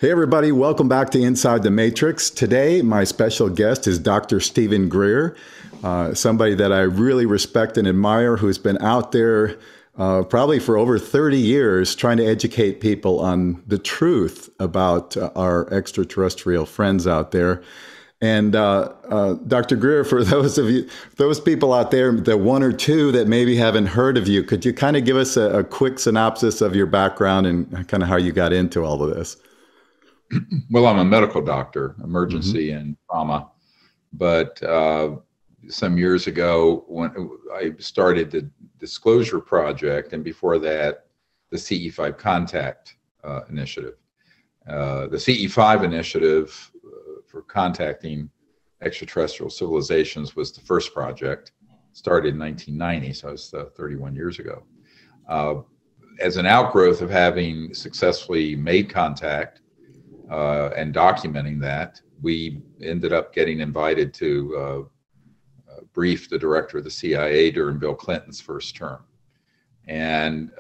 Hey, everybody, welcome back to Inside the Matrix. Today, my special guest is Dr. Steven Greer, somebody that I really respect and admire, who's been out there probably for over 30 years trying to educate people on the truth about our extraterrestrial friends out there. And Dr. Greer, for those people out there, the one or two that maybe haven't heard of you, could you kind of give us a quick synopsis of your background and kind of how you got into all of this? Well, I'm a medical doctor, emergency and trauma. But some years ago, when I started the Disclosure Project, and before that, the CE5 Contact Initiative. The CE5 Initiative for contacting extraterrestrial civilizations was the first project, started in 1990, so it's 31 years ago. As an outgrowth of having successfully made contact, and documenting that, we ended up getting invited to brief the director of the CIA during Bill Clinton's first term. And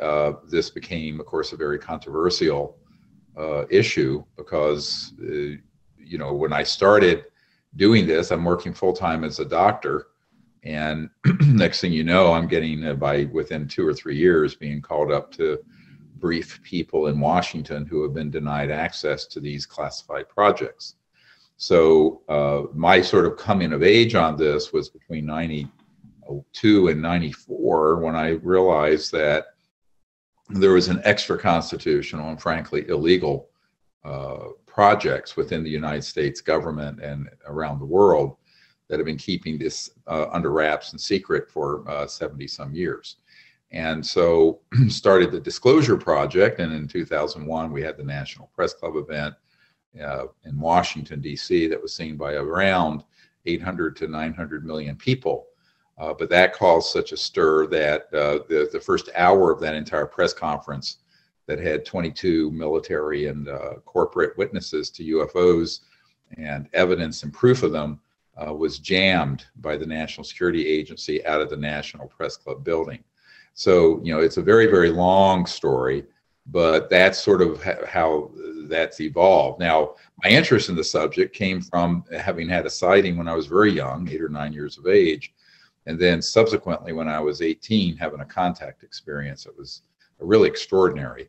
this became, of course, a very controversial issue because, you know, when I started doing this, I'm working full-time as a doctor. And next thing you know, I'm getting, within 2 or 3 years, being called up to brief people in Washington who have been denied access to these classified projects. So my sort of coming of age on this was between 92 and 94, when I realized that there was an extra constitutional and frankly illegal projects within the United States government and around the world that have been keeping this under wraps and secret for 70 some years. And so started the Disclosure Project, and in 2001 we had the National Press Club event in Washington, D.C. that was seen by around 800 to 900 million people. But that caused such a stir that the first hour of that entire press conference that had 22 military and corporate witnesses to UFOs and evidence and proof of them was jammed by the National Security Agency out of the National Press Club building. So, you know, it's a very, very long story, but that's sort of how that's evolved. Now, my interest in the subject came from having had a sighting when I was very young, 8 or 9 years of age. And then subsequently, when I was 18, having a contact experience that was really extraordinary,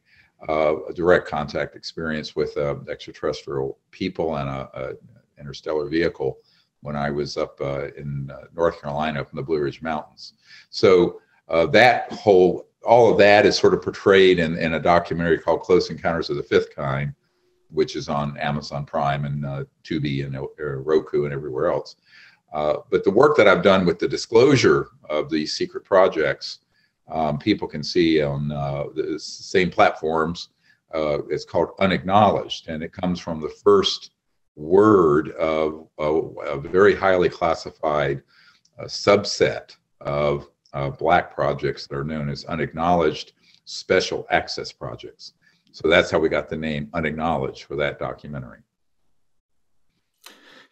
a direct contact experience with extraterrestrial people and a interstellar vehicle when I was up in North Carolina, up in the Blue Ridge Mountains. So all of that is sort of portrayed in a documentary called Close Encounters of the Fifth Kind, which is on Amazon Prime and Tubi and Roku and everywhere else. But the work that I've done with the disclosure of these secret projects, people can see on the same platforms. It's called Unacknowledged, and it comes from the first word of a very highly classified subset of black projects that are known as unacknowledged special access projects. So that's how we got the name Unacknowledged for that documentary.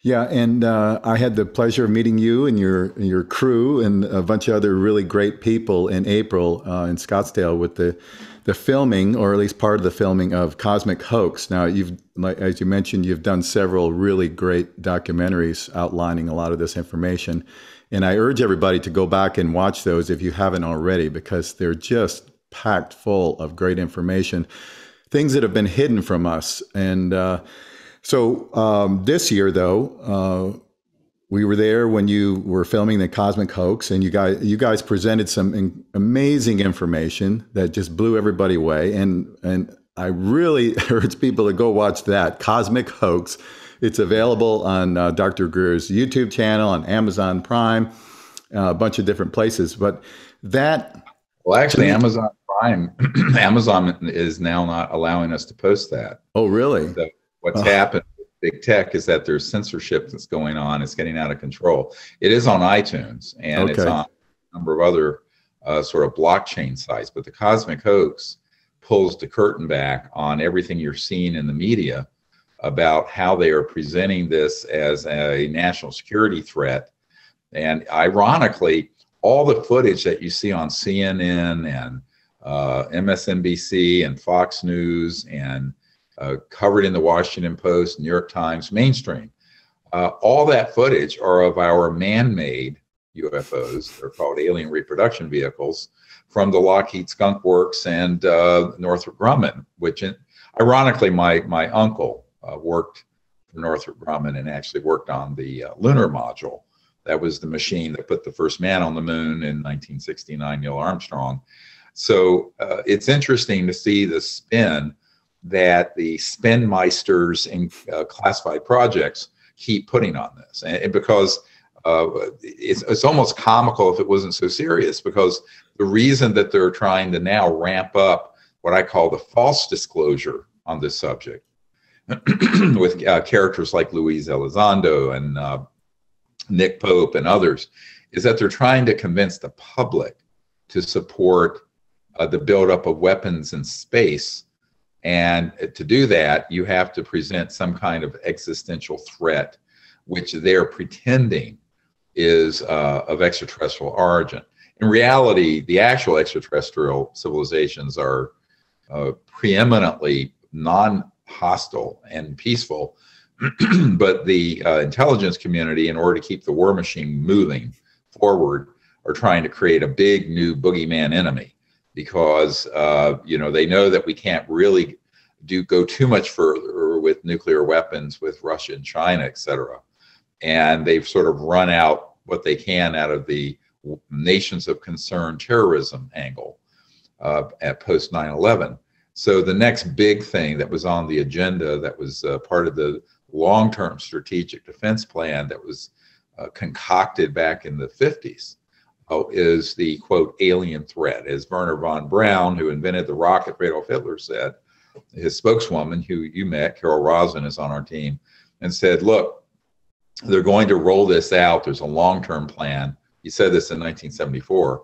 Yeah, and I had the pleasure of meeting you and your crew and a bunch of other really great people in April in Scottsdale with the filming, or at least part of the filming, of Cosmic Hoax. Now, as you mentioned, you've done several really great documentaries outlining a lot of this information. And I urge everybody to go back and watch those if you haven't already, because they're just packed full of great information, things that have been hidden from us. And so this year, though, we were there when you were filming the Cosmic Hoax, and you guys presented some amazing information that just blew everybody away. And I really urge people to go watch that, Cosmic Hoax. It's available on Dr. Greer's YouTube channel, on Amazon Prime, a bunch of different places. But that... Well, actually, Amazon Prime, Amazon is now not allowing us to post that. Oh, really? So what's happened with big tech is that there's censorship that's going on. It's getting out of control. It is on iTunes, and it's on a number of other sort of blockchain sites. But the Cosmic Hoax pulls the curtain back on everything you're seeing in the media about how they are presenting this as a national security threat. And ironically, all the footage that you see on CNN and MSNBC and Fox News and covered in the Washington Post, New York Times, mainstream. All that footage are of our man-made UFOs. They're called alien reproduction vehicles from the Lockheed Skunk Works and Northrop Grumman, which ironically, my uncle worked for Northrop Grumman and actually worked on the lunar module. That was the machine that put the first man on the moon in 1969, Neil Armstrong. So it's interesting to see the spin that the spin meisters in classified projects keep putting on this. And because it's almost comical if it wasn't so serious, because the reason that they're trying to now ramp up what I call the false disclosure on this subject with characters like Luis Elizondo and Nick Pope and others, is that they're trying to convince the public to support the buildup of weapons in space. And to do that, you have to present some kind of existential threat, which they're pretending is of extraterrestrial origin. In reality, the actual extraterrestrial civilizations are preeminently non-hostile and peaceful, but the intelligence community, in order to keep the war machine moving forward, are trying to create a big new boogeyman enemy, because they know that we can't really go too much further with nuclear weapons with Russia and China, et cetera. And they've sort of run out what they can out of the nations of concern terrorism angle at post 9/11. So the next big thing that was on the agenda, that was part of the long-term strategic defense plan that was concocted back in the 50s, is the, quote, alien threat. As Werner von Braun, who invented the rocket for Adolf Hitler, said, his spokeswoman, who you met, Carol Rosin, is on our team, and said, look, they're going to roll this out. There's a long-term plan. He said this in 1974.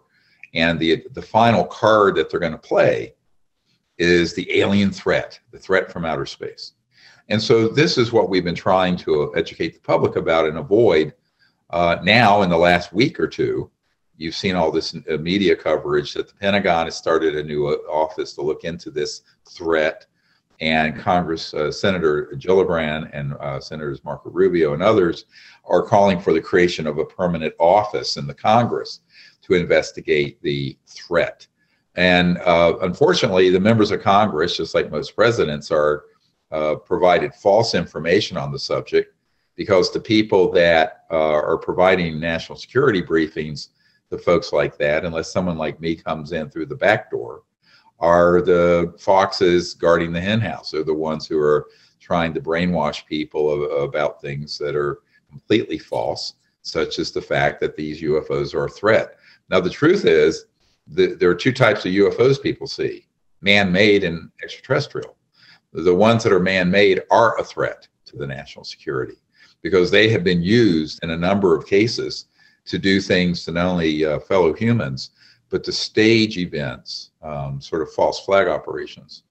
And the final card that they're going to play is the alien threat, the threat from outer space. And so this is what we've been trying to educate the public about and avoid. Now, in the last week or two, you've seen all this media coverage that the Pentagon has started a new office to look into this threat. And Congress, Senator Gillibrand and Senators Marco Rubio and others are calling for the creation of a permanent office in the Congress to investigate the threat. And unfortunately, the members of Congress, just like most presidents, are provided false information on the subject, because the people that are providing national security briefings to folks like that, unless someone like me comes in through the back door, are the foxes guarding the hen house. They're the ones who are trying to brainwash people about things that are completely false, such as the fact that these UFOs are a threat. Now, the truth is that there are two types of UFOs people see: man-made and extraterrestrial. The ones that are man-made are a threat to the national security, because they have been used in a number of cases to do things to not only fellow humans, but to stage events, sort of false flag operations.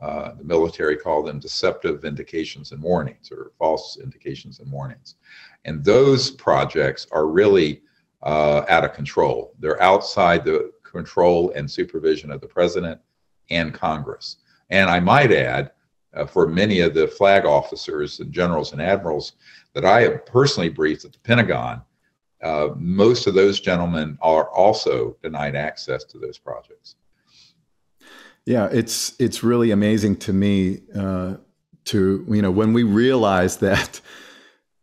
The military call them deceptive indications and warnings, or false indications and warnings. And those projects are really out of control. They're outside the control and supervision of the president and Congress. And I might add, for many of the flag officers and generals and admirals that I have personally briefed at the Pentagon, most of those gentlemen are also denied access to those projects. Yeah, it's really amazing to me when we realize that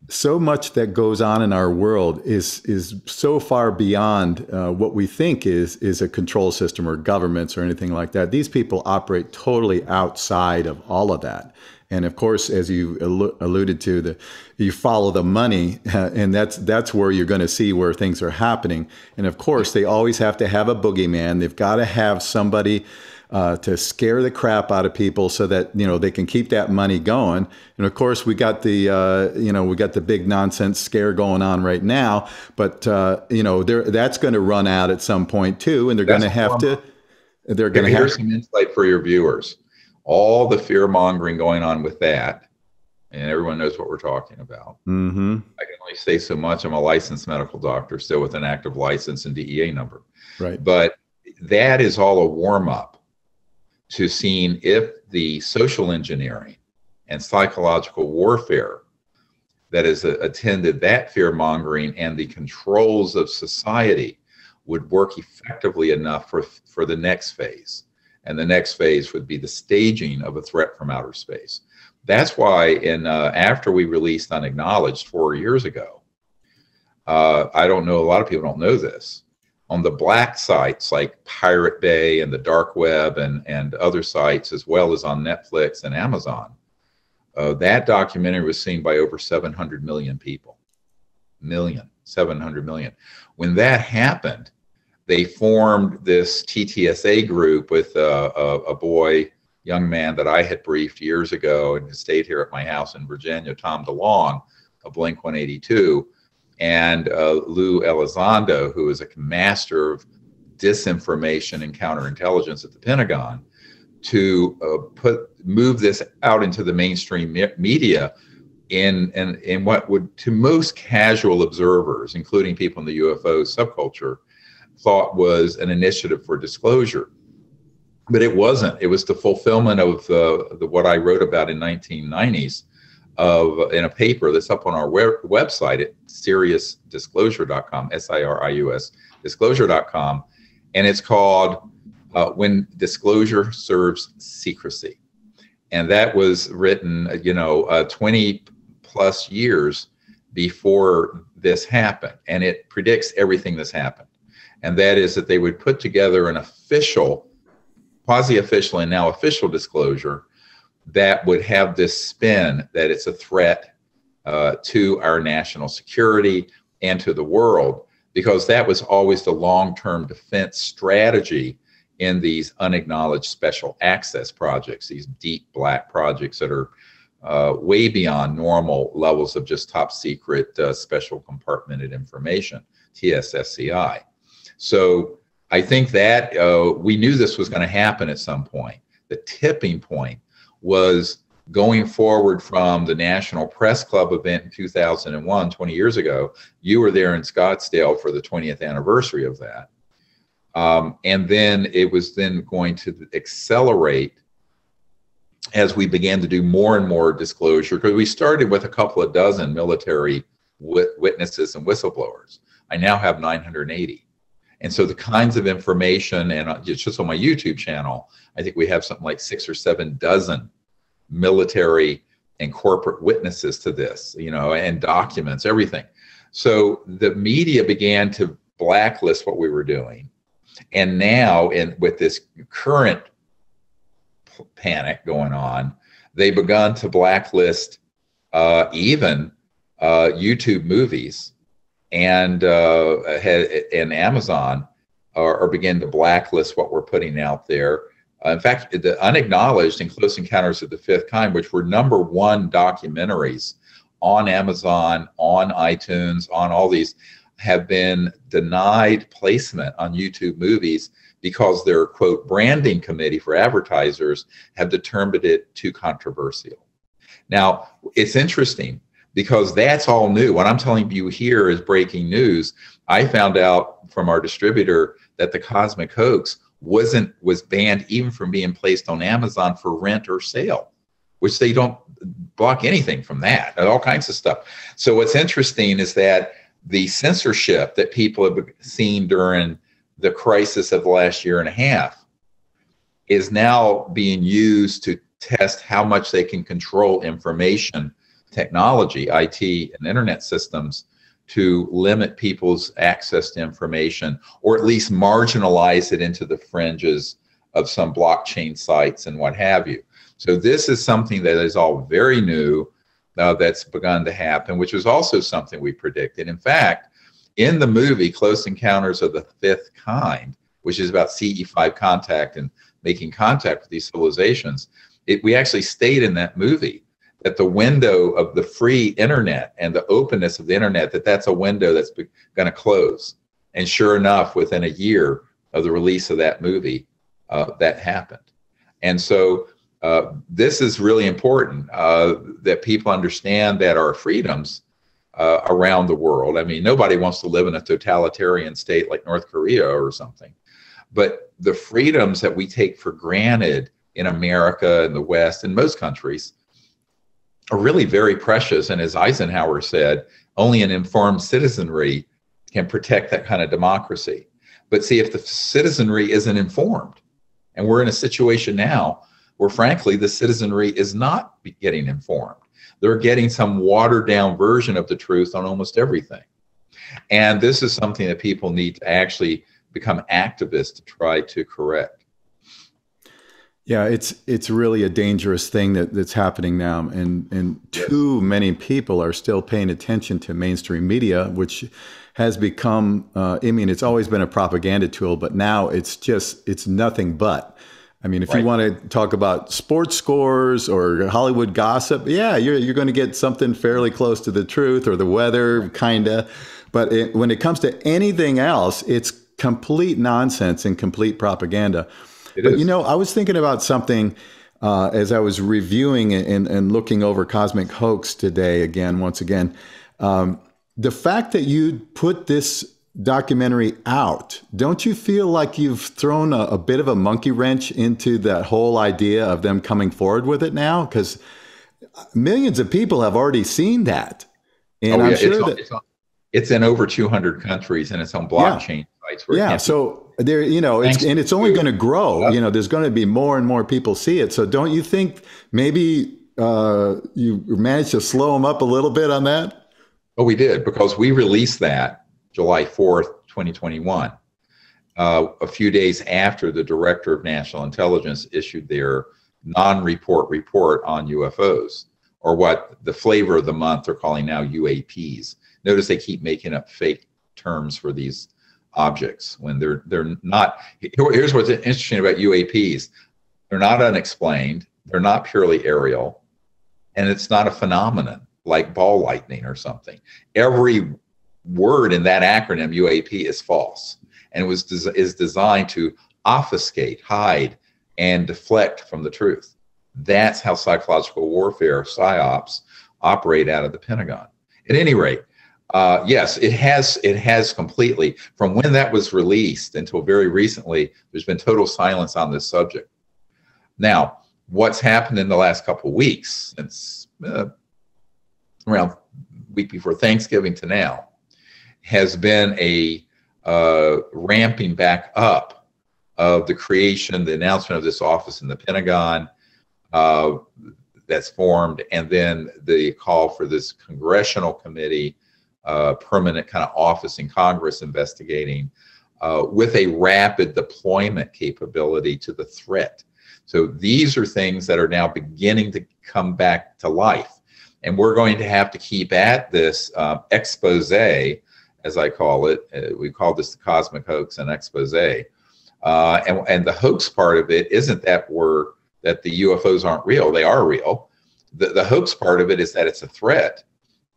so much that goes on in our world is so far beyond what we think is a control system or governments or anything like that. These people operate totally outside of all of that. And of course, as you alluded to, you follow the money, and that's where you're going to see where things are happening. And of course, they always have to have a boogeyman. They've got to have somebody to scare the crap out of people so that they can keep that money going. And of course, we got the big nonsense scare going on right now. But that's going to run out at some point too, and they're going to have to. They're going to have. Here's some insight for your viewers. All the fear mongering going on with that, and everyone knows what we're talking about. Mm-hmm. I can only say so much. I'm a licensed medical doctor, still with an active license and DEA number. Right. But that is all a warm up to seeing if the social engineering and psychological warfare that has attended that fear mongering and the controls of society would work effectively enough for the next phase. And the next phase would be the staging of a threat from outer space. That's why after we released Unacknowledged 4 years ago, I don't know, a lot of people don't know this, on the black sites like Pirate Bay and the dark web and other sites, as well as on Netflix and Amazon, that documentary was seen by over 700 million people. 700 million. When that happened, they formed this TTSA group with a young man that I had briefed years ago and stayed here at my house in Virginia, Tom DeLong of Blink-182, and Lou Elizondo, who is a master of disinformation and counterintelligence at the Pentagon, to move this out into the mainstream media in what would, to most casual observers, including people in the UFO subculture, thought was an initiative for disclosure. But it wasn't. It was the fulfillment of what I wrote about in 1990s in a paper that's up on our website at SiriusDisclosure.com, SIRIUS disclosure.com, and it's called When Disclosure Serves Secrecy. And that was written, 20 plus years before this happened, and it predicts everything that's happened. And that is that they would put together an official, quasi-official, and now official disclosure that would have this spin that it's a threat to our national security and to the world, because that was always the long-term defense strategy in these unacknowledged special access projects, these deep black projects that are way beyond normal levels of just top secret special compartmented information, TSSCI. So I think that we knew this was going to happen at some point. The tipping point was going forward from the National Press Club event in 2001, 20 years ago. You were there in Scottsdale for the 20th anniversary of that. And then it was then going to accelerate as we began to do more and more disclosure, because we started with a couple of dozen military witnesses and whistleblowers. I now have 980. And so the kinds of information, and just on my YouTube channel, I think we have something like 6 or 7 dozen military and corporate witnesses to this, and documents, everything. So the media began to blacklist what we were doing. And now, with this current panic going on, they begun to blacklist even YouTube movies, and Amazon are beginning to blacklist what we're putting out there. In fact, the Unacknowledged and Close Encounters of the Fifth Kind, which were #1 documentaries on Amazon, on iTunes, on all these, have been denied placement on YouTube movies because their, quote, branding committee for advertisers have determined it too controversial. Now, it's interesting because that's all new. What I'm telling you here is breaking news. I found out from our distributor that the Cosmic Hoax was banned even from being placed on Amazon for rent or sale, which they don't block anything from that, and all kinds of stuff. So what's interesting is that the censorship that people have seen during the crisis of the last year and a half is now being used to test how much they can control information technology, IT and internet systems, to limit people's access to information, or at least marginalize it into the fringes of some blockchain sites and what have you. So this is something that is all very new, that's begun to happen, which is also something we predicted. In fact, in the movie Close Encounters of the Fifth Kind, which is about CE5 contact and making contact with these civilizations, we actually state in that movie that the window of the free internet and the openness of the internet, that's a window that's going to close. And sure enough, within a year of the release of that movie, that happened. And so this is really important, that people understand that our freedoms around the world, I mean, nobody wants to live in a totalitarian state like North Korea or something, but the freedoms that we take for granted in America and the West and most countries are really very precious. And as Eisenhower said, only an informed citizenry can protect that kind of democracy. But see, if the citizenry isn't informed, and we're in a situation now where, frankly, the citizenry is not getting informed. They're getting some watered down version of the truth on almost everything. And this is something that people need to actually become activists to try to correct. Yeah, it's really a dangerous thing that's happening now, and too many people are still paying attention to mainstream media, which has become, I mean, it's always been a propaganda tool, but now it's nothing but. I mean, if you want to talk about sports scores or Hollywood gossip, yeah, you're going to get something fairly close to the truth, or the weather, kinda. But when it comes to anything else, it's complete nonsense and complete propaganda. But, you know, I was thinking about something as I was reviewing and looking over Cosmic Hoax today once again. The fact that you put this documentary out, don't you feel like you've thrown a bit of a monkey wrench into that whole idea of them coming forward with it now? Because millions of people have already seen that. And I'm sure it's in over 200 countries, and it's on blockchain sites. Where so there, you know, it's only going to grow. You know, there's going to be more and more people see it. So don't you think maybe you managed to slow them up a little bit on that? Oh, we did, because we released that July 4th, 2021, a few days after the Director of National Intelligence issued their non-report report on UFOs, or what the flavor of the month they're calling now UAPs. Notice they keep making up fake terms for these objects when they're not. Here's what's interesting about UAPs. They're not unexplained. They're not purely aerial, and it's not a phenomenon like ball lightning or something. Every word in that acronym UAP is false, and is designed to obfuscate, hide, and deflect from the truth. That's how psychological warfare, psyops, operate out of the Pentagon. At any rate, yes, it has completely, from when that was released until very recently, there's been total silence on this subject. Now, what's happened in the last couple of weeks, since around a week before Thanksgiving to now, has been a ramping back up of the creation, the announcement of this office in the Pentagon that's formed, and then the call for this congressional committee, permanent kind of office in Congress investigating, with a rapid deployment capability to the threat. So these are things that are now beginning to come back to life. And we're going to have to keep at this expose, as I call it. We call this the Cosmic Hoax and expose. And the hoax part of it isn't that the UFOs aren't real. They are real. The hoax part of it is that it's a threat.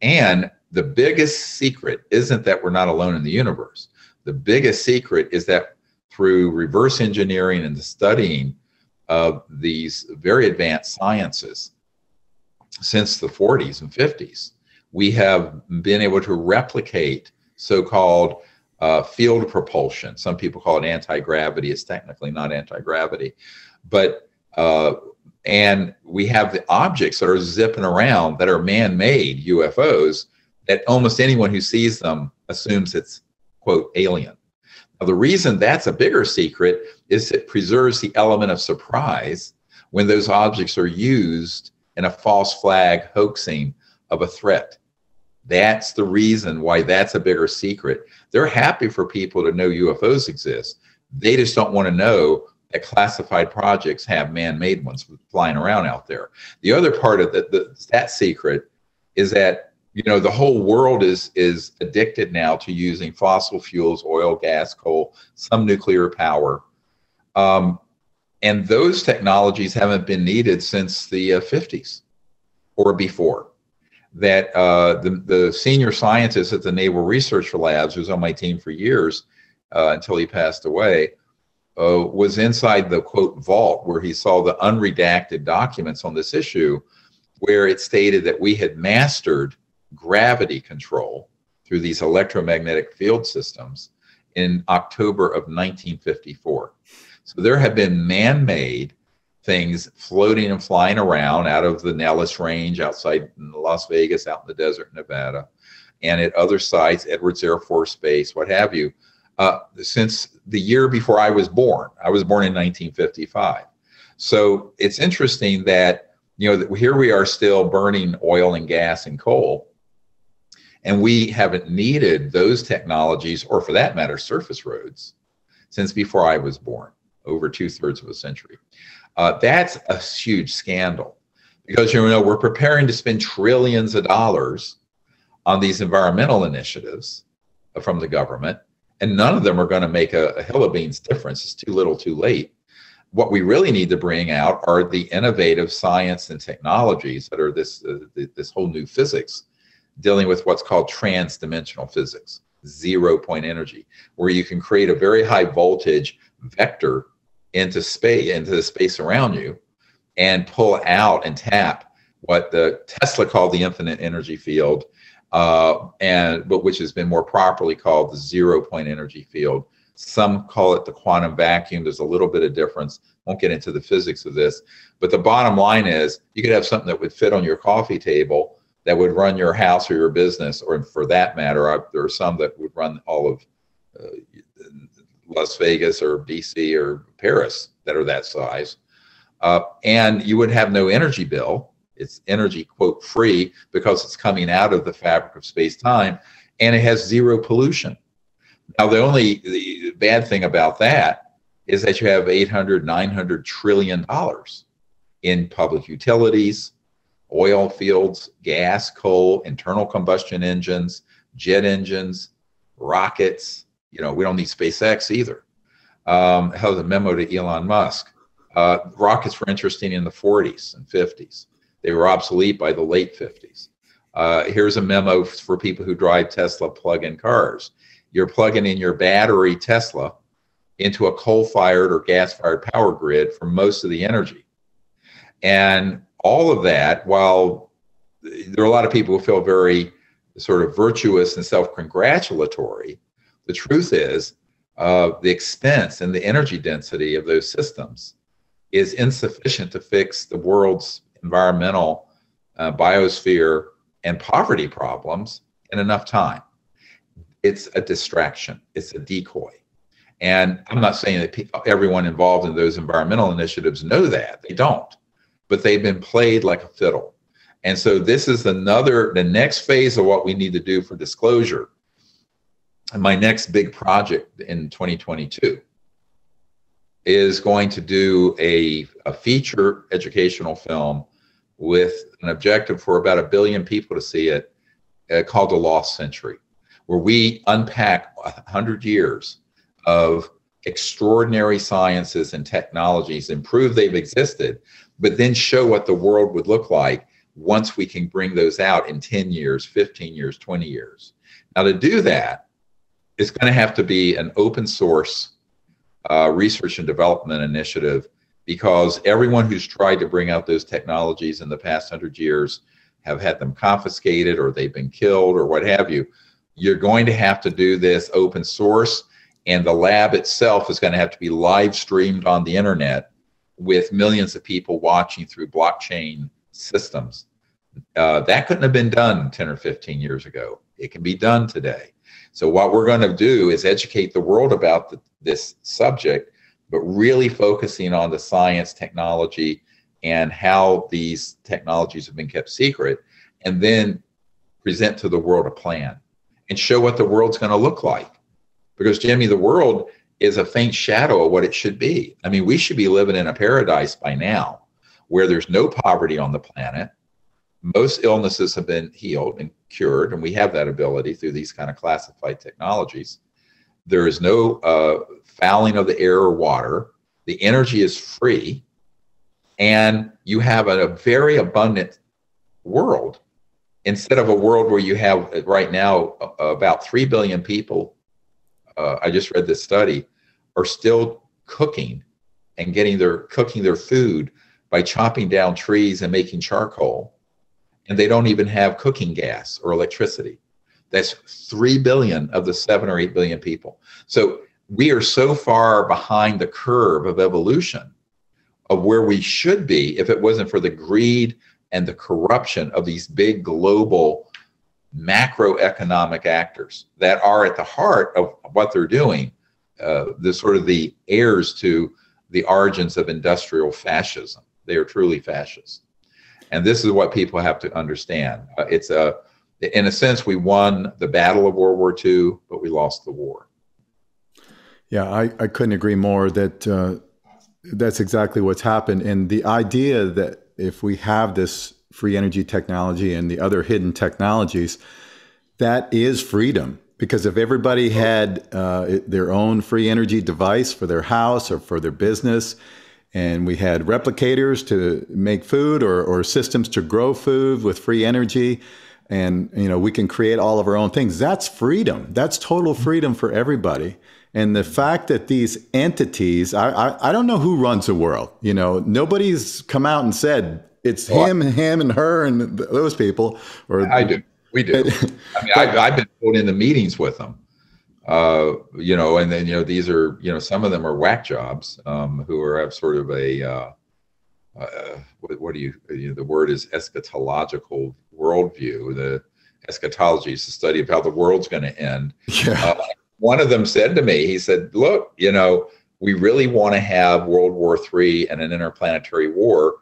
And the biggest secret isn't that we're not alone in the universe. The biggest secret is that through reverse engineering and the studying of these very advanced sciences since the 40s and 50s, we have been able to replicate so-called field propulsion. Some people call it anti-gravity. It's technically not anti-gravity. But and we have the objects that are zipping around that are man-made UFOs that almost anyone who sees them assumes it's, quote, alien. Now, the reason that's a bigger secret is it preserves the element of surprise when those objects are used in a false flag hoaxing of a threat. That's the reason why that's a bigger secret. They're happy for people to know UFOs exist. They just don't want to know that classified projects have man-made ones flying around out there. The other part of that secret is that, you know, the whole world is addicted now to using fossil fuels, oil, gas, coal, some nuclear power. And those technologies haven't been needed since the 50s or before. That the senior scientist at the Naval Research Labs, who was on my team for years until he passed away, was inside the, quote, vault where he saw the unredacted documents on this issue, where it stated that we had mastered gravity control through these electromagnetic field systems in October of 1954. So there have been man-made things floating and flying around out of the Nellis Range outside Las Vegas, out in the desert, Nevada, and at other sites, Edwards Air Force Base, what have you, since the year before I was born. I was born in 1955. So it's interesting that, you know, here we are still burning oil and gas and coal, and we haven't needed those technologies, or for that matter, surface roads, since before I was born, over 2/3 of a century. That's a huge scandal, because, you know, we're preparing to spend trillions of dollars on these environmental initiatives from the government, and none of them are going to make a hill of beans difference. It's too little, too late. What we really need to bring out are the innovative science and technologies that are this whole new physics, dealing with what's called trans-dimensional physics, zero-point energy, where you can create a very high voltage vector into space, into the space around you, and pull out and tap what the Tesla called the infinite energy field, but which has been more properly called the zero-point energy field. Some call it the quantum vacuum. There's a little bit of difference. Won't get into the physics of this, but the bottom line is you could have something that would fit on your coffee table that would run your house or your business, or for that matter, there are some that would run all of Las Vegas or DC or Paris that are that size. And you would have no energy bill. It's energy, quote, free, because it's coming out of the fabric of space-time, and it has zero pollution. Now, the bad thing about that is that you have 800, 900 trillion dollars in public utilities, oil fields, gas, coal, internal combustion engines, jet engines, rockets. You know, we don't need SpaceX either. Held a memo to Elon Musk. Rockets were interesting in the 40s and 50s. They were obsolete by the late 50s. Here's a memo for people who drive Tesla plug-in cars. You're plugging in your battery Tesla into a coal-fired or gas-fired power grid for most of the energy. And all of that, while there are a lot of people who feel very sort of virtuous and self-congratulatory, the truth is the expense and the energy density of those systems is insufficient to fix the world's environmental, biosphere, and poverty problems in enough time. It's a distraction. It's a decoy. And I'm not saying that everyone involved in those environmental initiatives know that. They don't. But they've been played like a fiddle. And so this is the next phase of what we need to do for disclosure. And my next big project in 2022 is going to do a feature educational film with an objective for about 1 billion people to see it, called The Lost Century, where we unpack 100 years of extraordinary sciences and technologies and prove they've existed, but then show what the world would look like once we can bring those out in 10 years, 15 years, 20 years. Now, to do that, it's going to have to be an open source research and development initiative, because everyone who's tried to bring out those technologies in the past 100 years have had them confiscated, or they've been killed, or what have you. You're going to have to do this open source, and the lab itself is going to have to be live streamed on the internet with millions of people watching through blockchain systems. That couldn't have been done 10 or 15 years ago. It can be done today. So what we're going to do is educate the world about this subject, but really focusing on the science, technology, and how these technologies have been kept secret, and then present to the world a plan and show what the world's going to look like. Because, Jimmy, the world is a faint shadow of what it should be. I mean, we should be living in a paradise by now where there's no poverty on the planet. Most illnesses have been healed and cured, and we have that ability through these kind of classified technologies. There is no fouling of the air or water. The energy is free, and you have a very abundant world, instead of a world where you have right now about 3 billion people, I just read this study, are still cooking and cooking their food by chopping down trees and making charcoal. And they don't even have cooking gas or electricity. That's 3 billion of the 7 or 8 billion people. So we are so far behind the curve of evolution. of where we should be if it wasn't for the greed and the corruption of these big global macroeconomic actors that are at the heart of what they're doing, the sort of the heirs to the origins of industrial fascism. They are truly fascist. And this is what people have to understand. In a sense, we won the battle of World War II, but we lost the war. Yeah, I couldn't agree more that that's exactly what's happened. And the idea that if we have this free energy technology and the other hidden technologies, that is freedom. Because if everybody had their own free energy device for their house or for their business, and we had replicators to make food or systems to grow food with free energy, and we can create all of our own things, that's freedom. That's total freedom for everybody. And the fact that these entities, I don't know who runs the world. Nobody's come out and said it's him, and her, and those people. Or I do. We do. I mean, I've been put in the meetings with them, and then, these are, some of them are whack jobs who have sort of a, the word is eschatological worldview. The eschatology is the study of how the world's going to end. Yeah. One of them said to me, he said, look, we really want to have World War III and an interplanetary war.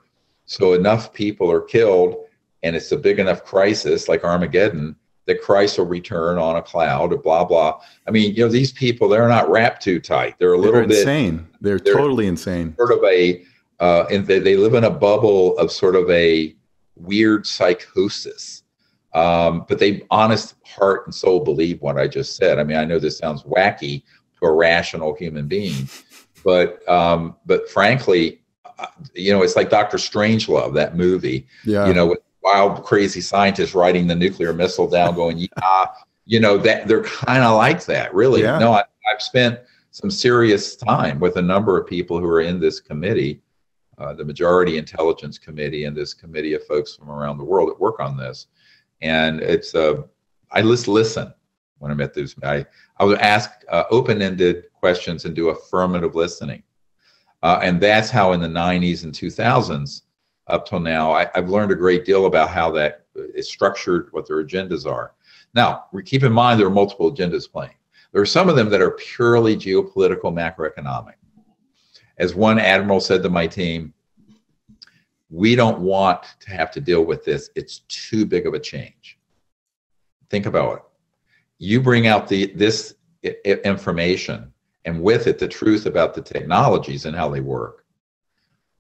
So enough people are killed, and it's a big enough crisis like Armageddon that Christ will return on a cloud, blah, blah. I mean, these people, they're not wrapped too tight. They're bit insane. They're totally insane. Sort of and they live in a bubble of sort of a weird psychosis. But they, honest heart and soul, believe what I just said. I mean, I know this sounds wacky to a rational human being, but frankly, it's like Dr. Strangelove, that movie. Yeah. With wild, crazy scientists writing the nuclear missile down, going, yeah, that they're kind of like that, really. Yeah. No, I've spent some serious time with a number of people who are in this committee, the Majority Intelligence Committee, and this committee of folks from around the world that work on this. And it's I just listen when I'm at those. I would ask open-ended questions and do affirmative listening, and that's how in the 90s and 2000s up till now I've learned a great deal about how that is structured, what their agendas are. Now, keep in mind there are multiple agendas playing. There are some of them that are purely geopolitical, macroeconomic. As one admiral said to my team, we don't want to have to deal with this. It's too big of a change. Think about it. You bring out this information, and with it, the truth about the technologies and how they work.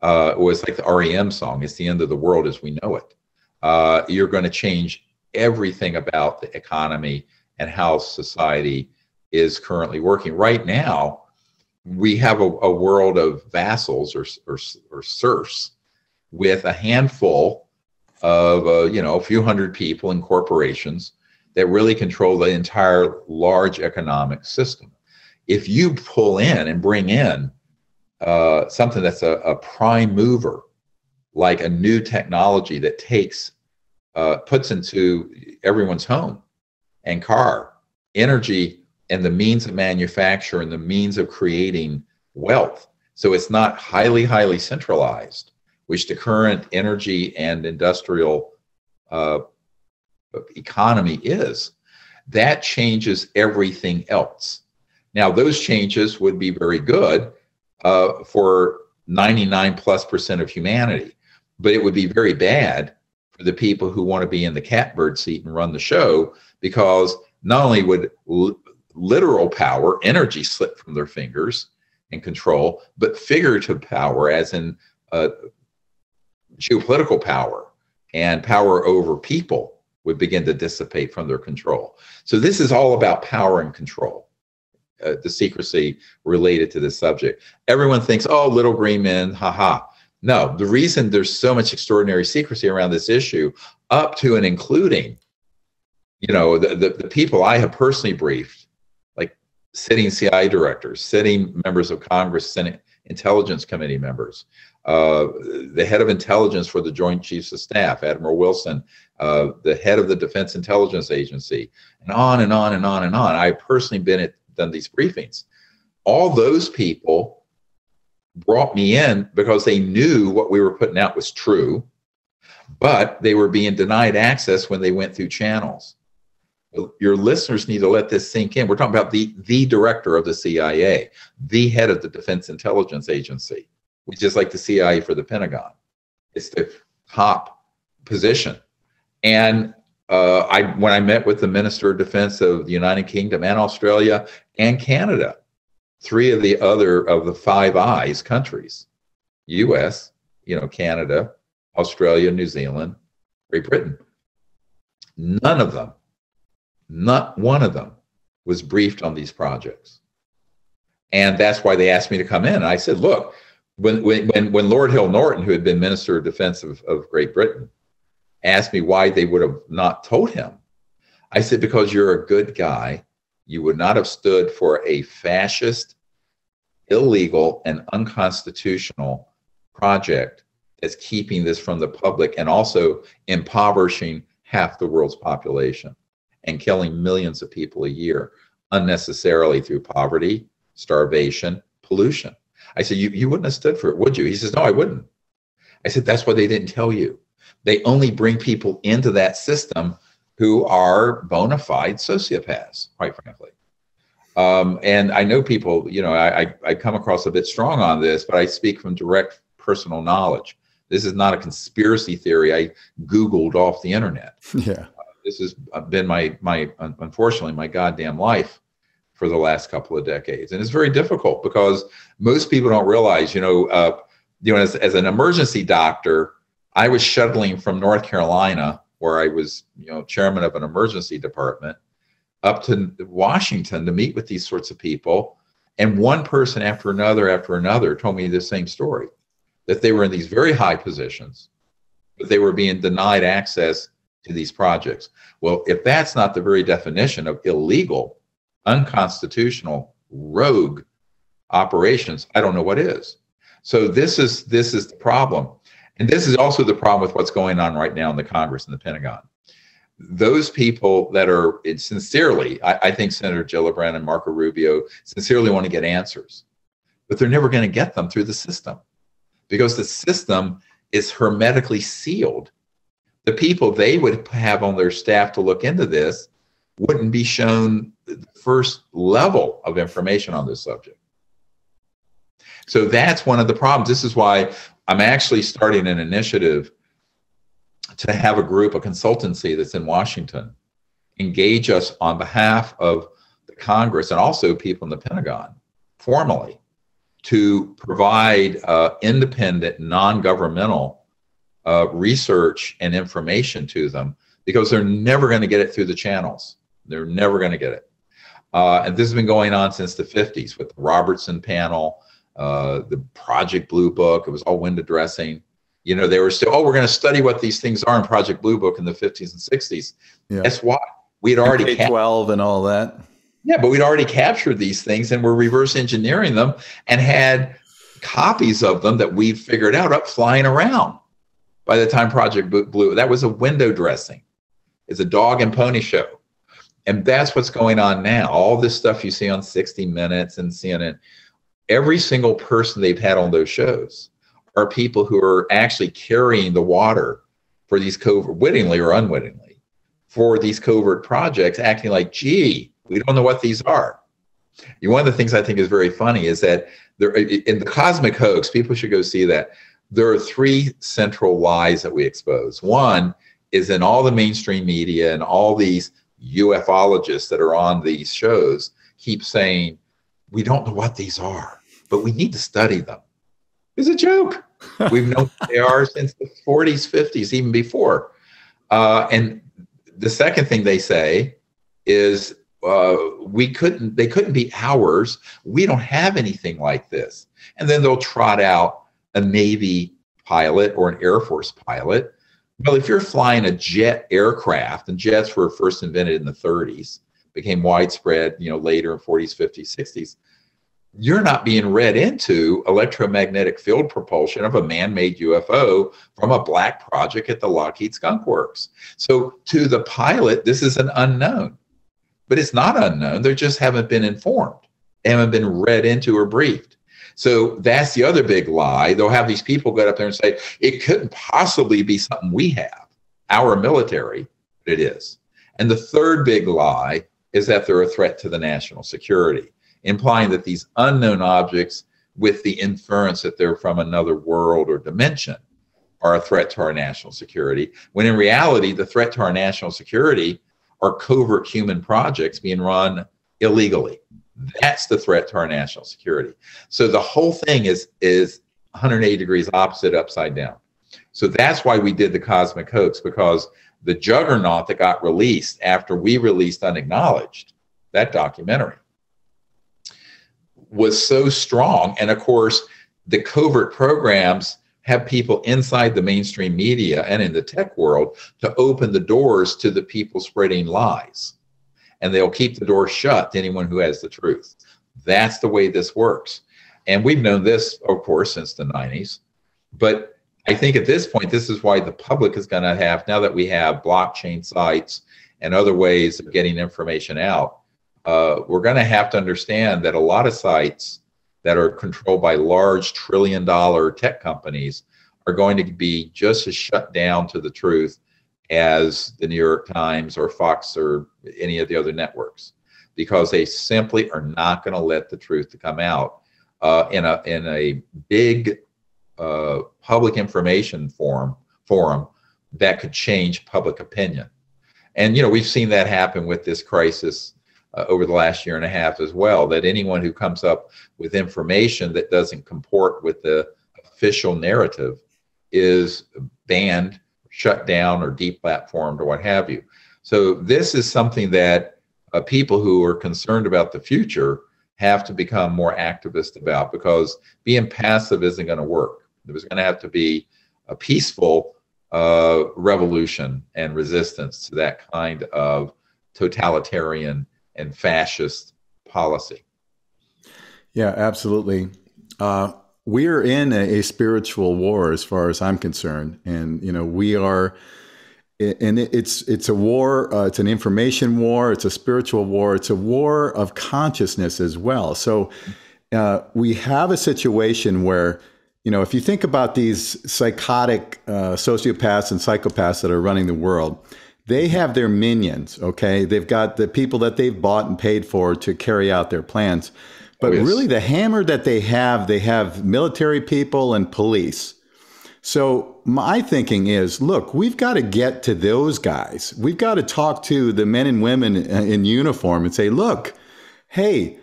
It was like the REM song, it's the end of the world as we know it. You're going to change everything about the economy and how society is currently working. Right now, we have a world of vassals or serfs, with a handful of, a few hundred people and corporations that really control the entire large economic system. If you pull in and bring in something that's a prime mover, like a new technology that puts into everyone's home and car, energy and the means of manufacture and the means of creating wealth. So it's not highly, highly centralized, which the current energy and industrial economy is. That changes everything else. Now, those changes would be very good for 99+% of humanity, but it would be very bad for the people who want to be in the catbird seat and run the show, because not only would literal power, energy, slip from their fingers and control, but figurative power, as in geopolitical power and power over people, would begin to dissipate from their control. So this is all about power and control, the secrecy related to this subject. Everyone thinks, oh, little green men, haha. No, the reason there's so much extraordinary secrecy around this issue, up to and including, the people I have personally briefed, like sitting CIA directors, sitting members of Congress, Senate Intelligence Committee members, the head of intelligence for the Joint Chiefs of Staff, Admiral Wilson, the head of the Defense Intelligence Agency, and on and on and on and on. I've personally done these briefings. All those people brought me in because they knew what we were putting out was true, but they were being denied access when they went through channels. Your listeners need to let this sink in. We're talking about the director of the CIA, the head of the Defense Intelligence Agency, which is like the CIA for the Pentagon. It's the top position. And when I met with the Minister of Defense of the United Kingdom and Australia and Canada, three of the Five Eyes countries, U.S., Canada, Australia, New Zealand, Great Britain, not one of them was briefed on these projects. And that's why they asked me to come in. And I said, look, when Lord Hill Norton, who had been Minister of Defense of Great Britain, asked me why they would have not told him, I said, because you're a good guy, you would not have stood for a fascist, illegal, and unconstitutional project that's keeping this from the public and also impoverishing half the world's population and killing millions of people a year unnecessarily through poverty, starvation, pollution. I said, you wouldn't have stood for it, would you? He says, no, I wouldn't. I said, that's why they didn't tell you. They only bring people into that system who are bona fide sociopaths, quite frankly. And I know people, I come across a bit strong on this, but I speak from direct personal knowledge. This is not a conspiracy theory I Googled off the internet. Yeah. This has been unfortunately, my goddamn life for the last couple of decades. And it's very difficult because most people don't realize, as an emergency doctor, I was shuttling from North Carolina, where I was, chairman of an emergency department, up to Washington to meet with these sorts of people. And one person after another told me the same story, that they were in these very high positions, but they were being denied access to these projects. Well, if that's not the very definition of illegal, unconstitutional, rogue operations, I don't know what is. So this is the problem. And this is also the problem with what's going on right now in the Congress and the Pentagon. Those people that are sincerely, I think Senator Gillibrand and Marco Rubio sincerely want to get answers, but they're never going to get them through the system because the system is hermetically sealed. The people they would have on their staff to look into this wouldn't be shown the first level of information on this subject. So that's one of the problems. This is why I'm actually starting an initiative to have a consultancy that's in Washington, engage us on behalf of the Congress and also people in the Pentagon formally to provide independent, non-governmental research and information to them, because they're never going to get it through the channels. They're never going to get it. And this has been going on since the 50s with the Robertson panel, the Project Blue Book. It was all window dressing. They were still, we're going to study what these things are in Project Blue Book in the 50s and 60s. Yeah. Guess what? We'd already K-12 and all that. Yeah, but we'd already captured these things and we're reverse engineering them and had copies of them that we figured out up flying around by the time Project Blue. That was a window dressing. It's a dog and pony show. And that's what's going on now. All this stuff you see on 60 Minutes and CNN, every single person they've had on those shows are people who are actually carrying the water for these covert, wittingly or unwittingly, for these covert projects, acting like, gee, we don't know what these are. One of the things I think is very funny is that there, in the Cosmic Hoax, people should go see that. There are three central lies that we expose. One is in all the mainstream media and all these ufologists that are on these shows keep saying, we don't know what these are, but we need to study them. It's a joke. We've known what they are since the 40s, 50s, even before. And the second thing they say is they couldn't be ours. We don't have anything like this. And then they'll trot out a Navy pilot or an Air Force pilot. Well, if you're flying a jet aircraft, and jets were first invented in the 30s, became widespread, later in 40s, 50s, 60s, you're not being read into electromagnetic field propulsion of a man-made UFO from a black project at the Lockheed Skunk Works. So to the pilot, this is an unknown, but it's not unknown. They just haven't been informed. They haven't been read into or briefed. So that's the other big lie. They'll have these people get up there and say, it couldn't possibly be something we have, our military, but it is. And the third big lie is that they're a threat to the national security, implying that these unknown objects, with the inference that they're from another world or dimension, are a threat to our national security, when in reality, the threat to our national security are covert human projects being run illegally. That's the threat to our national security. So the whole thing is 180 degrees opposite, upside down. So that's why we did the Cosmic Hoax, because the juggernaut that got released after we released Unacknowledged, that documentary, was so strong. And of course, the covert programs have people inside the mainstream media and in the tech world to open the doors to the people spreading lies. And they'll keep the door shut to anyone who has the truth. That's the way this works. And we've known this, of course, since the 90s. But I think at this point, this is why the public is going to have, now that we have blockchain sites and other ways of getting information out, we're going to have to understand that a lot of sites that are controlled by large trillion-dollar tech companies are going to be just as shut down to the truth as the New York Times or Fox or any of the other networks, because they simply are not going to let the truth to come out in a big public information forum that could change public opinion. And, you know, we've seen that happen with this crisis over the last year and a half as well, that anyone who comes up with information that doesn't comport with the official narrative is banned, shut down, or deplatformed, or what have you. So this is something that people who are concerned about the future have to become more activist about, because being passive isn't going to work. There's going to have to be a peaceful revolution and resistance to that kind of totalitarian and fascist policy. Yeah, absolutely. We're in a spiritual war, as far as I'm concerned, and you know we are. And it's a war. It's an information war. It's a spiritual war. It's a war of consciousness as well. So we have a situation where, you know, if you think about these psychotic sociopaths and psychopaths that are running the world, they have their minions, okay? They've got the people that they've bought and paid for to carry out their plans. But really the hammer that they have military people and police. So my thinking is, look, we've got to get to those guys. We've got to talk to the men and women in uniform and say, look, hey,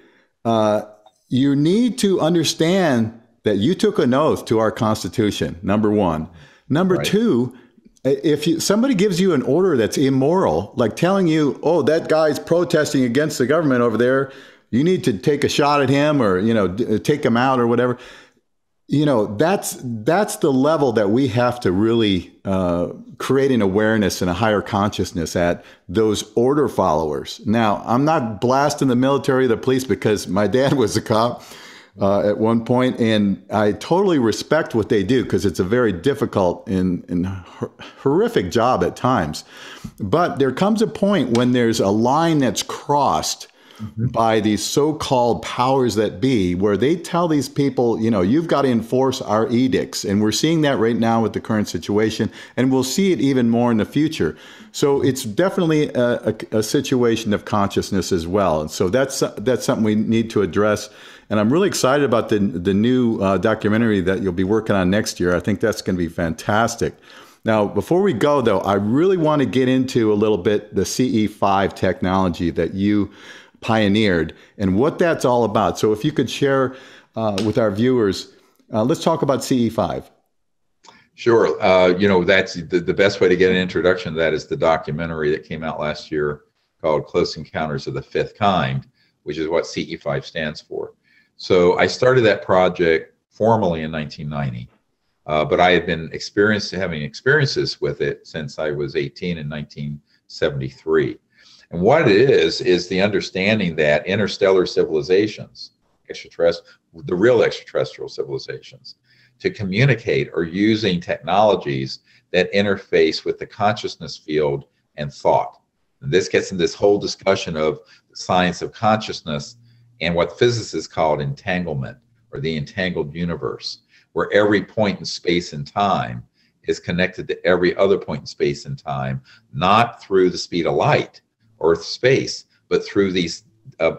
you need to understand that you took an oath to our Constitution, number one. Number two, if somebody gives you an order that's immoral, like telling you, oh, that guy's protesting against the government over there, you need to take a shot at him, or, you know, take him out or whatever. You know, that's the level that we have to really create an awareness and a higher consciousness at those order followers. Now, I'm not blasting the military, the police, because my dad was a cop at one point, and I totally respect what they do, because it's a very difficult and horrific job at times. But there comes a point when there's a line that's crossed by these so-called powers that be, where they tell these people, you know, you've got to enforce our edicts. And we're seeing that right now with the current situation, and we'll see it even more in the future. So it's definitely a situation of consciousness as well. And so that's something we need to address. And I'm really excited about the new documentary that you'll be working on next year. I think that's going to be fantastic. Now, before we go, though, I really want to get into a little bit the CE5 technology that you pioneered and what that's all about. So if you could share with our viewers, let's talk about CE5. Sure. You know, that's the best way to get an introduction to that is the documentary that came out last year called Close Encounters of the Fifth Kind, which is what CE5 stands for. So I started that project formally in 1990, but I had been having experiences with it since I was 18 in 1973. And what it is the understanding that interstellar civilizations, the real extraterrestrial civilizations, to communicate are using technologies that interface with the consciousness field and thought. And this gets into this whole discussion of the science of consciousness and what physicists call entanglement, or the entangled universe, where every point in space and time is connected to every other point in space and time, not through the speed of light or space, but through these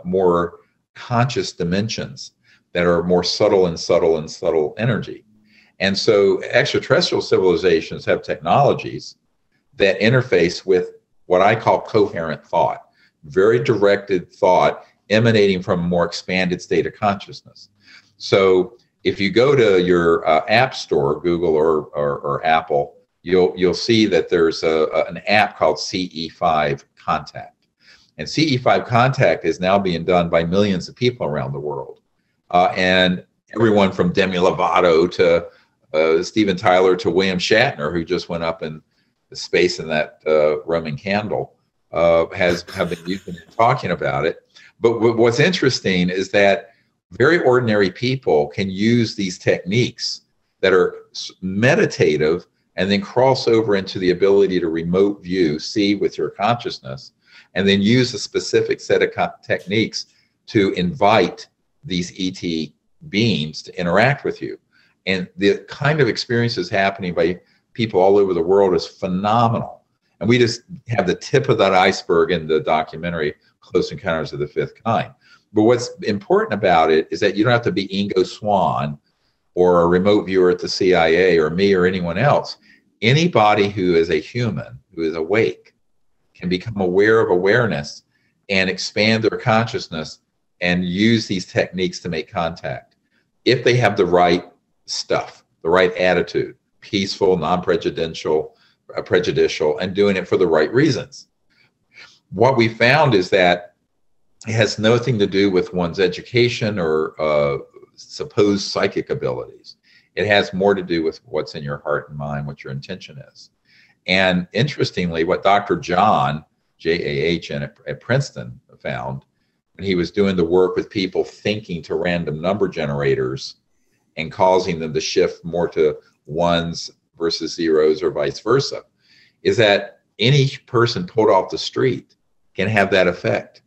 more conscious dimensions that are more subtle and subtle and subtle energy. And so extraterrestrial civilizations have technologies that interface with what I call coherent thought, very directed thought emanating from a more expanded state of consciousness. So if you go to your app store, Google or Apple, you'll see that there's an app called CE5 Contact. And CE5 Contact is now being done by millions of people around the world. And everyone from Demi Lovato to Steven Tyler to William Shatner, who just went up in space in that Roman candle, have been using it, talking about it. But what's interesting is that very ordinary people can use these techniques that are meditative and then cross over into the ability to remote view, see with your consciousness, and then use a specific set of techniques to invite these ET beings to interact with you. And the kind of experiences happening by people all over the world is phenomenal. And we just have the tip of that iceberg in the documentary, Close Encounters of the Fifth Kind. But what's important about it is that you don't have to be Ingo Swann or a remote viewer at the CIA or me or anyone else. Anybody who is a human, who is awake, can become aware of awareness and expand their consciousness and use these techniques to make contact. If they have the right stuff, the right attitude, peaceful, non-prejudicial, prejudicial, and doing it for the right reasons. What we found is that it has nothing to do with one's education or supposed psychic abilities. It has more to do with what's in your heart and mind, what your intention is. And interestingly, what Dr. John, J-A-H-N at Princeton found, when he was doing the work with people thinking to random number generators and causing them to shift more to ones versus zeros or vice versa, is that any person pulled off the street can have that effect,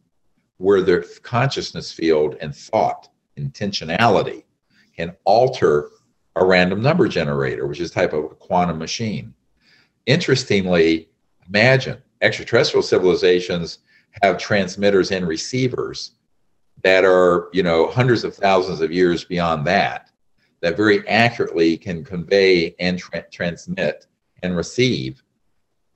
where their consciousness field and thought, intentionality, can alter a random number generator, which is a type of a quantum machine. Interestingly, imagine extraterrestrial civilizations have transmitters and receivers that are, hundreds of thousands of years beyond that very accurately can convey and transmit and receive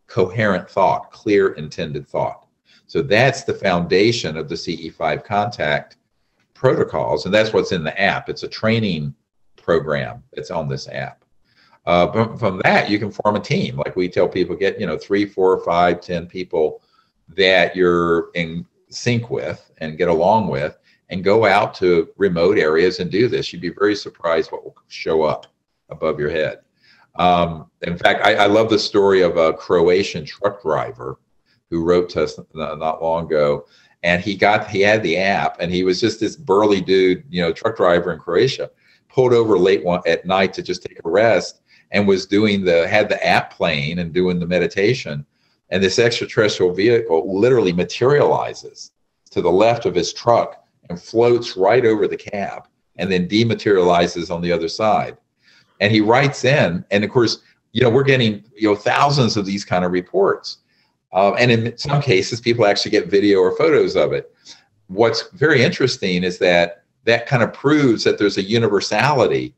coherent thought, clear intended thought. So that's the foundation of the CE5 Contact protocols, and that's what's in the app. It's a training program that's on this app. From that, you can form a team. Like we tell people, get 3, 4, 5, 10 people that you're in sync with and get along with, and go out to remote areas and do this. You'd be very surprised what will show up above your head. In fact, I love the story of a Croatian truck driver who wrote to us not long ago, and he had the app, and he was just this burly dude, truck driver in Croatia, pulled over late at night to just take a rest, and was had the app playing and doing the meditation, and this extraterrestrial vehicle literally materializes to the left of his truck and floats right over the cab, and then dematerializes on the other side. And he writes in, and of course, we're getting thousands of these kind of reports. And in some cases, people actually get video or photos of it. What's very interesting is that kind of proves that there's a universality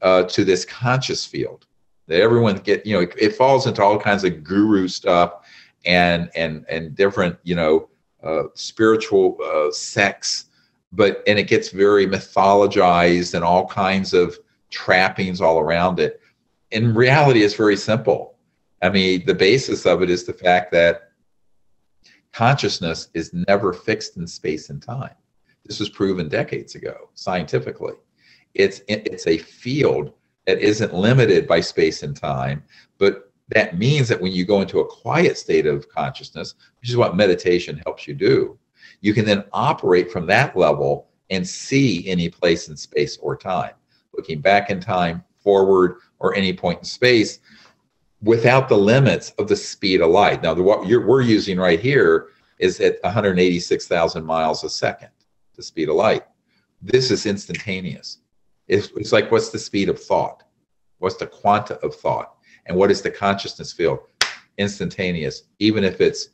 to this conscious field, that everyone it falls into all kinds of guru stuff and different, spiritual sects, and it gets very mythologized and all kinds of trappings all around it. In reality, it's very simple. I mean, the basis of it is the fact that consciousness is never fixed in space and time. This was proven decades ago, scientifically. It's a field that isn't limited by space and time, but that means that when you go into a quiet state of consciousness, which is what meditation helps you do, you can then operate from that level and see any place in space or time, looking back in time, forward, or any point in space, without the limits of the speed of light. Now, what we're using right here is at 186,000 miles a second, the speed of light. This is instantaneous. It's like, what's the speed of thought? What's the quanta of thought? And what is the consciousness field? Instantaneous, even if it's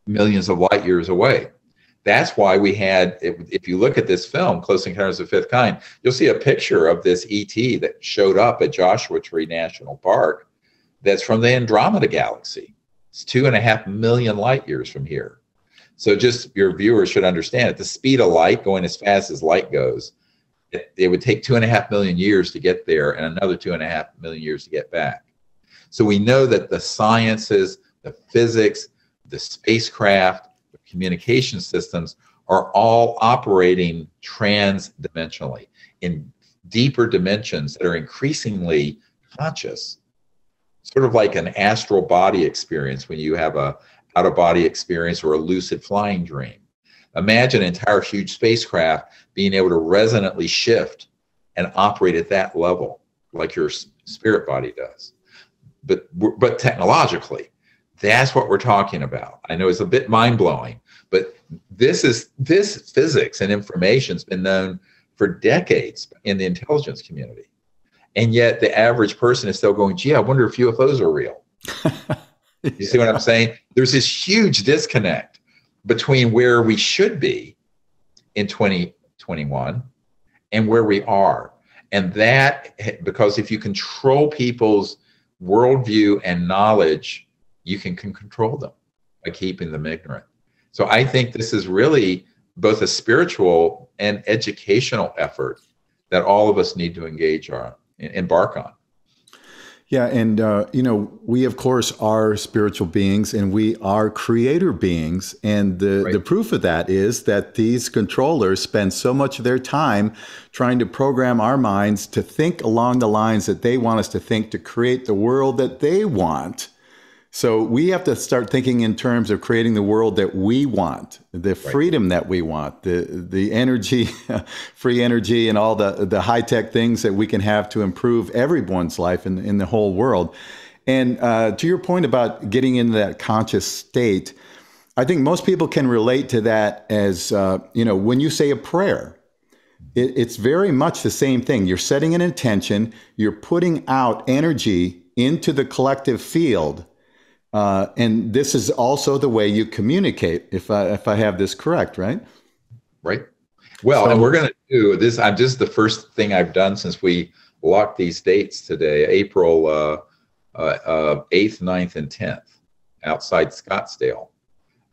millions of light years away. That's why we had, if you look at this film, Close Encounters of the Fifth Kind, you'll see a picture of this ET that showed up at Joshua Tree National Park that's from the Andromeda Galaxy. It's 2.5 million light years from here. So just your viewers should understand, at the speed of light, going as fast as light goes, it would take 2.5 million years to get there and another 2.5 million years to get back. So we know that the sciences, the physics, the spacecraft, the communication systems are all operating trans-dimensionally in deeper dimensions that are increasingly conscious. Sort of like an astral body experience when you have a out-of-body experience or a lucid flying dream. Imagine an entire huge spacecraft being able to resonantly shift and operate at that level, like your spirit body does. But technologically, that's what we're talking about. I know it's a bit mind-blowing, but this physics and information has been known for decades in the intelligence community. And yet the average person is still going, gee, I wonder if UFOs are real. You see what I'm saying? There's this huge disconnect between where we should be in 2021 and where we are. And that, because if you control people's worldview and knowledge, you can control them by keeping them ignorant. So I think this is really both a spiritual and educational effort that all of us need to embark on. Yeah, and we of course are spiritual beings, and we are creator beings, and the proof of that is that these controllers spend so much of their time trying to program our minds to think along the lines that they want us to think, to create the world that they want. So we have to start thinking in terms of creating the world that we want, the freedom that we want, the energy, free energy, and all the high-tech things that we can have to improve everyone's life in the whole world. And to your point about getting into that conscious state, I think most people can relate to that as, when you say a prayer, it's very much the same thing. You're setting an intention, you're putting out energy into the collective field. And this is also the way you communicate, if I have this correct, right? Right. Well, and we're going to do this. This is the first thing I've done since we locked these dates today, April 8th, 9th, and 10th, outside Scottsdale,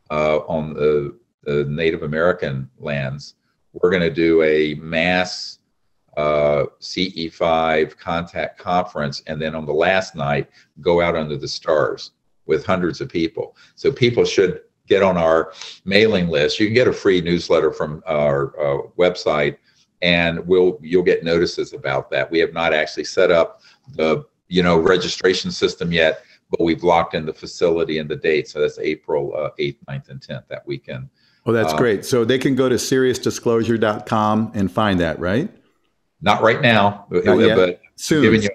on the Native American lands. We're going to do a mass CE5 contact conference, and then on the last night, go out under the stars with hundreds of people. So people should get on our mailing list. You can get a free newsletter from our website, and you'll get notices about that. We have not actually set up the registration system yet, but we've locked in the facility and the date. So that's April 8th, 9th, and 10th, that weekend. Well, that's great. So they can go to SeriousDisclosure.com and find that, right? Not right now, but soon. Giving you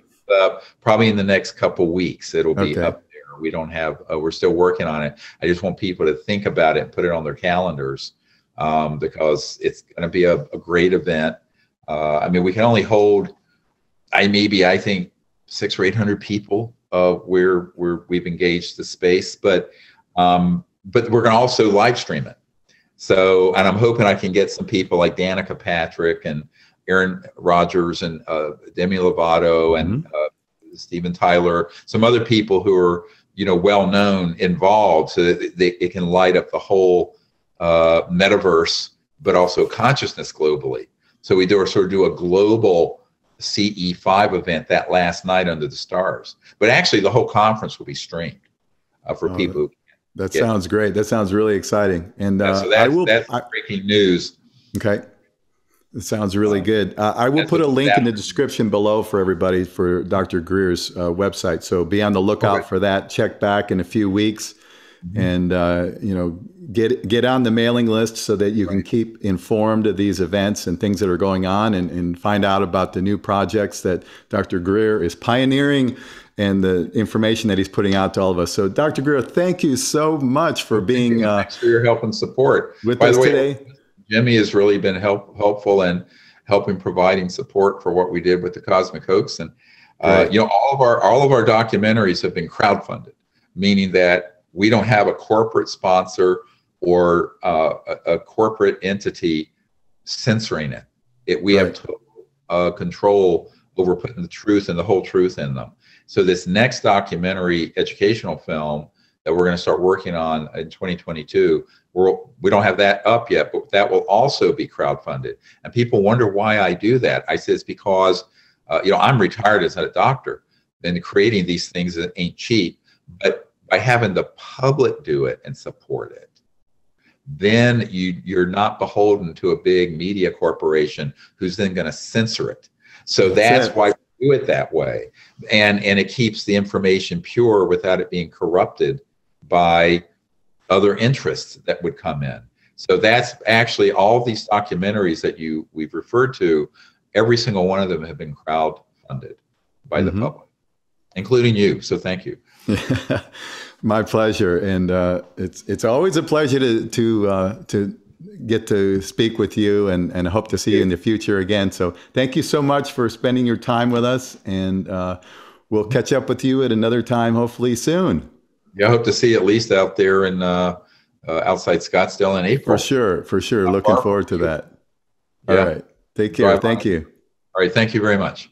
probably in the next couple weeks, it'll be up. We don't have, we're still working on it. I just want people to think about it and put it on their calendars, because it's going to be a great event. We can only hold, I think 600 or 800 people where we've engaged the space, but we're going to also live stream it. So, and I'm hoping I can get some people like Danica Patrick and Aaron Rodgers and Demi Lovato and Steven Tyler, some other people who are well-known, involved, so that it can light up the whole metaverse, but also consciousness globally. So we do a global CE5 event that last night under the stars. But actually, the whole conference will be streamed for people who that sounds great. That sounds really exciting. And so that's breaking news. Okay. It sounds really good. I will put a link in the description below for everybody for Dr. Greer's website. So be on the lookout for that. Check back in a few weeks, and get on the mailing list so that you can keep informed of these events and things that are going on, and find out about the new projects that Dr. Greer is pioneering and the information that he's putting out to all of us. So Dr. Greer, thank you so much for being thanks for your help and support with us today. Jimmy has really been helpful and helping providing support for what we did with the Cosmic Hoax. And Great. you know, all of our documentaries have been crowdfunded, meaning that we don't have a corporate sponsor or a corporate entity censoring it. We have total control over putting the truth and the whole truth in them. So this next documentary educational film that we're going to start working on in 2022, we don't have that up yet, but that will also be crowdfunded. And people wonder why I do that. I say it's because, you know, I'm retired as a doctor, and creating these things ain't cheap, but by having the public do it and support it, then you're not beholden to a big media corporation who's then going to censor it. So that's why we do it that way. And it keeps the information pure without it being corrupted by other interests that would come in. So that's actually all these documentaries that we've referred to, every single one of them have been crowdfunded by the public, including you. So thank you. My pleasure. And it's always a pleasure to get to speak with you, and I hope to see you in the future again. So thank you so much for spending your time with us, and we'll catch up with you at another time, hopefully soon. Yeah, I hope to see you at least out there in outside Scottsdale in April. For sure. Looking forward to that. All right. Take care. Thank you. All right. Thank you very much.